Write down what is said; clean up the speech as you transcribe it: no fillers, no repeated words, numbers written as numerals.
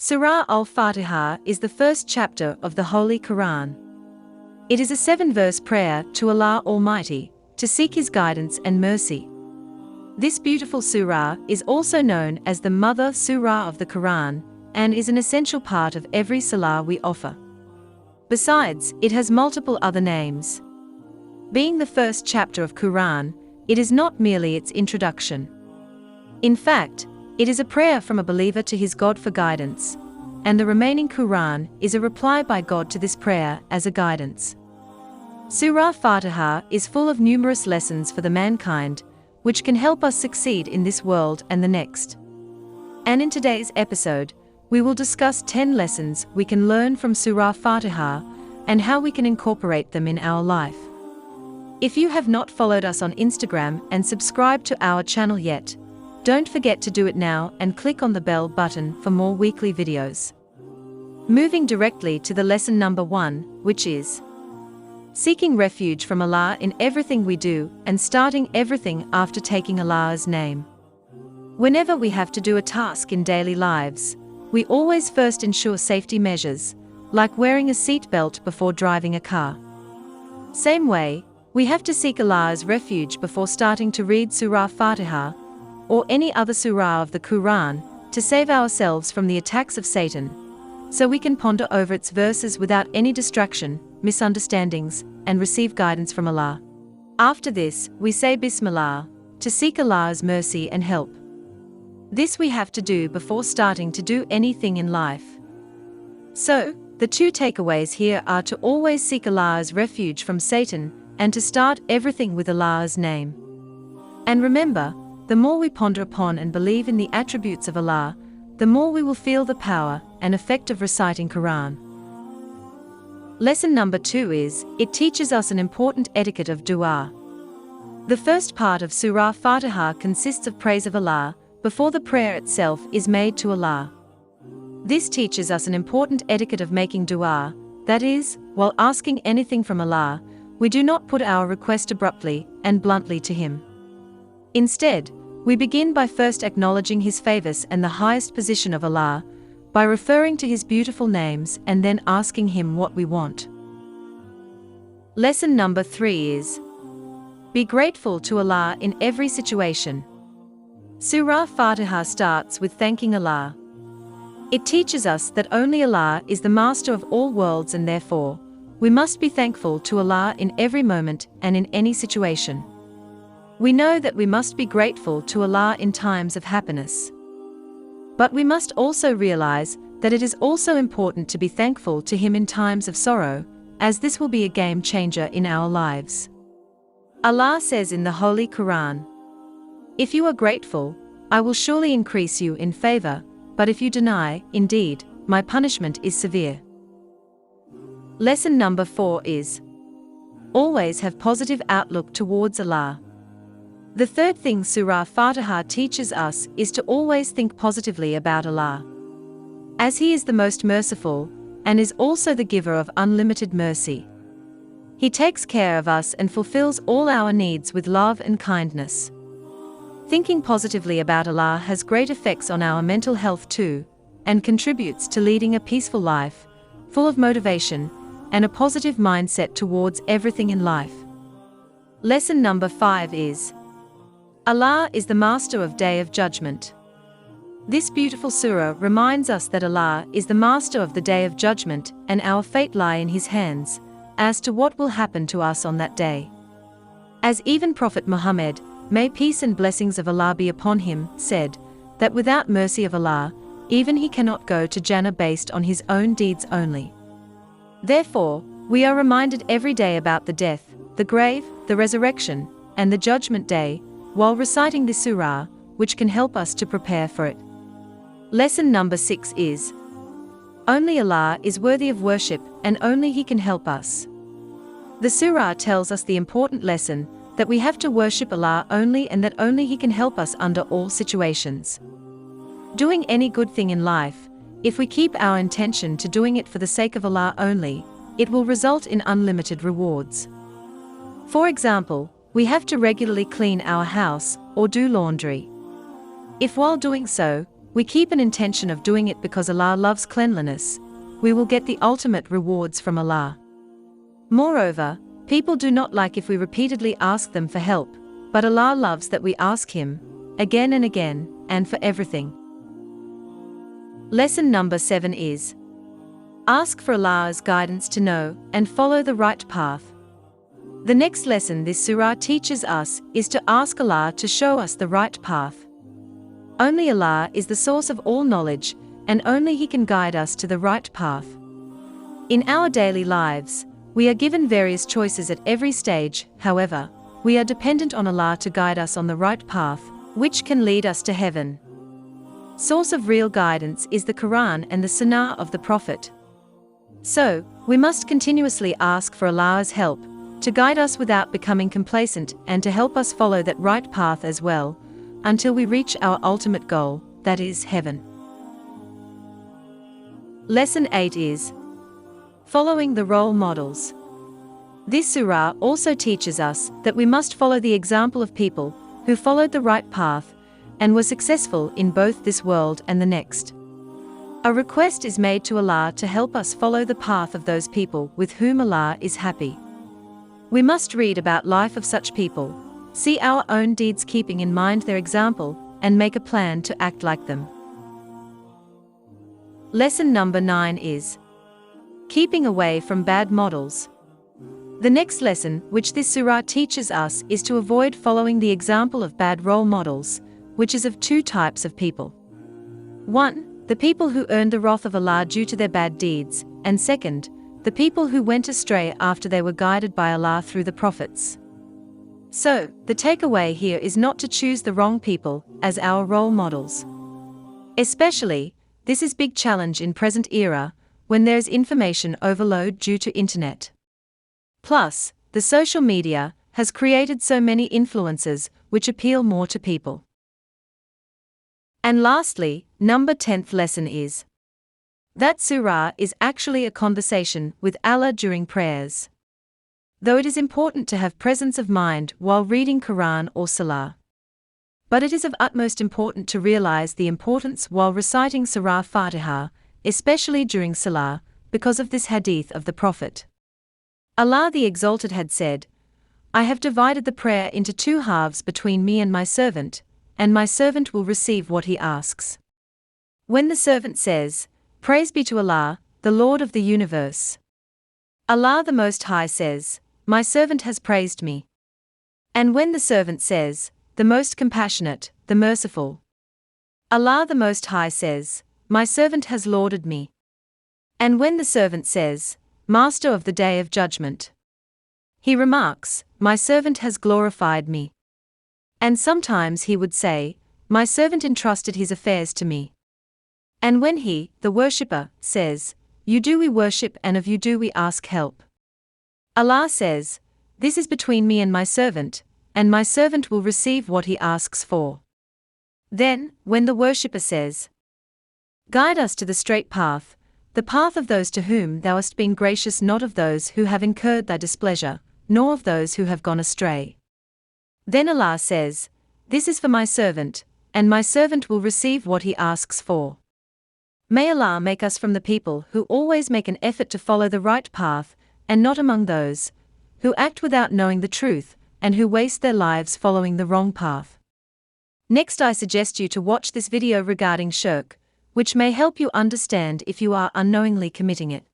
Surah Al Fatihah is the first chapter of the Holy Koran. It is a 7-verse prayer to Allah Almighty, to seek His guidance and mercy. This beautiful surah is also known as the Mother Surah of the Koran, and is an essential part of every Salah we offer. Besides, it has multiple other names. Being the first chapter of Quran, it is not merely its introduction. In fact, it is a prayer from a believer to his God for guidance, and the remaining Quran is a reply by God to this prayer as a guidance. Surah Fatihah is full of numerous lessons for the mankind, which can help us succeed in this world and the next. And in today's episode, we will discuss 10 lessons we can learn from Surah Fatihah and how we can incorporate them in our life. If you have not followed us on Instagram and subscribed to our channel yet, don't forget to do it now and click on the bell button for more weekly videos. Moving directly to the lesson number 1, which is seeking refuge from Allah in everything we do and starting everything after taking Allah's name. Whenever we have to do a task in daily lives, we always first ensure safety measures, like wearing a seatbelt before driving a car. Same way, we have to seek Allah's refuge before starting to read Surah Fatihah or any other surah of the Quran to save ourselves from the attacks of Satan, so we can ponder over its verses without any distraction, misunderstandings, and receive guidance from Allah. After this, we say Bismillah, to seek Allah's mercy and help. This we have to do before starting to do anything in life. So, the 2 takeaways here are to always seek Allah's refuge from Satan and to start everything with Allah's name. And remember, the more we ponder upon and believe in the attributes of Allah, the more we will feel the power and effect of reciting Quran. Lesson number 2 is, it teaches us an important etiquette of dua. The first part of Surah Fatihah consists of praise of Allah, before the prayer itself is made to Allah. This teaches us an important etiquette of making dua, that is, while asking anything from Allah, we do not put our request abruptly and bluntly to Him. Instead, we begin by first acknowledging His favors and the highest position of Allah, by referring to His beautiful names and then asking Him what we want. Lesson number 3 is, be grateful to Allah in every situation. Surah Fatihah starts with thanking Allah. It teaches us that only Allah is the master of all worlds, and therefore, we must be thankful to Allah in every moment and in any situation. We know that we must be grateful to Allah in times of happiness. But we must also realize that it is also important to be thankful to Him in times of sorrow, as this will be a game changer in our lives. Allah says in the Holy Koraaan, "If you are grateful, I will surely increase you in favor, but if you deny, indeed, my punishment is severe." Lesson number 4 is, always have positive outlook towards Allah. The third thing Surah Fatihah teaches us is to always think positively about Allah, as He is the most merciful, and is also the giver of unlimited mercy. He takes care of us and fulfills all our needs with love and kindness. Thinking positively about Allah has great effects on our mental health too, and contributes to leading a peaceful life, full of motivation, and a positive mindset towards everything in life. Lesson number 5 is, Allah is the master of Day of Judgment. This beautiful surah reminds us that Allah is the master of the Day of Judgment, and our fate lie in His hands, as to what will happen to us on that day. As even Prophet Muhammad, may peace and blessings of Allah be upon him, said, that without mercy of Allah, even he cannot go to Jannah based on his own deeds only. Therefore, we are reminded every day about the death, the grave, the resurrection, and the judgment day, while reciting this surah, which can help us to prepare for it. Lesson number 6 is, only Allah is worthy of worship, and only He can help us. The surah tells us the important lesson that we have to worship Allah only, and that only He can help us under all situations. Doing any good thing in life, if we keep our intention to doing it for the sake of Allah only, it will result in unlimited rewards. For example, we have to regularly clean our house or do laundry. If while doing so, we keep an intention of doing it because Allah loves cleanliness, we will get the ultimate rewards from Allah. Moreover, people do not like if we repeatedly ask them for help, but Allah loves that we ask Him, again and again, and for everything. Lesson number 7 is: ask for Allah's guidance to know and follow the right path. The next lesson this surah teaches us is to ask Allah to show us the right path. Only Allah is the source of all knowledge, and only He can guide us to the right path. In our daily lives, we are given various choices at every stage, however, we are dependent on Allah to guide us on the right path, which can lead us to heaven. Source of real guidance is the Koran and the Sunnah of the Prophet. So, we must continuously ask for Allah's help, to guide us without becoming complacent and to help us follow that right path as well, until we reach our ultimate goal, that is heaven. Lesson 8 is following the role models. This surah also teaches us that we must follow the example of people who followed the right path and were successful in both this world and the next. A request is made to Allah to help us follow the path of those people with whom Allah is happy. We must read about life of such people, see our own deeds keeping in mind their example, and make a plan to act like them. Lesson number 9 is keeping away from bad models. The next lesson which this surah teaches us is to avoid following the example of bad role models, which is of two types of people. 1. The people who earned the wrath of Allah due to their bad deeds, and second, the people who went astray after they were guided by Allah through the prophets. So, the takeaway here is not to choose the wrong people as our role models. Especially, this is big challenge in present era, when there is information overload due to internet. Plus, the social media has created so many influences which appeal more to people. And lastly, number 10th lesson is that surah is actually a conversation with Allah during prayers. Though it is important to have presence of mind while reading Quran or Salah, but it is of utmost importance to realize the importance while reciting Surah Fatihah, especially during Salah, because of this hadith of the Prophet. Allah the Exalted had said, "I have divided the prayer into two halves between me and my servant will receive what he asks." When the servant says, "Praise be to Allah, the Lord of the universe," Allah the Most High says, "My servant has praised me." And when the servant says, "The Most Compassionate, the Merciful," Allah the Most High says, "My servant has lauded me." And when the servant says, "Master of the Day of Judgment," he remarks, "My servant has glorified me." And sometimes he would say, "My servant entrusted his affairs to me." And when he, the worshipper, says, "You do we worship and of you do we ask help," Allah says, "This is between me and my servant will receive what he asks for." Then, when the worshipper says, "Guide us to the straight path, the path of those to whom thou hast been gracious, not of those who have incurred thy displeasure, nor of those who have gone astray," then Allah says, "This is for my servant, and my servant will receive what he asks for." May Allah make us from the people who always make an effort to follow the right path, and not among those who act without knowing the truth, and who waste their lives following the wrong path. Next, I suggest you to watch this video regarding shirk, which may help you understand if you are unknowingly committing it.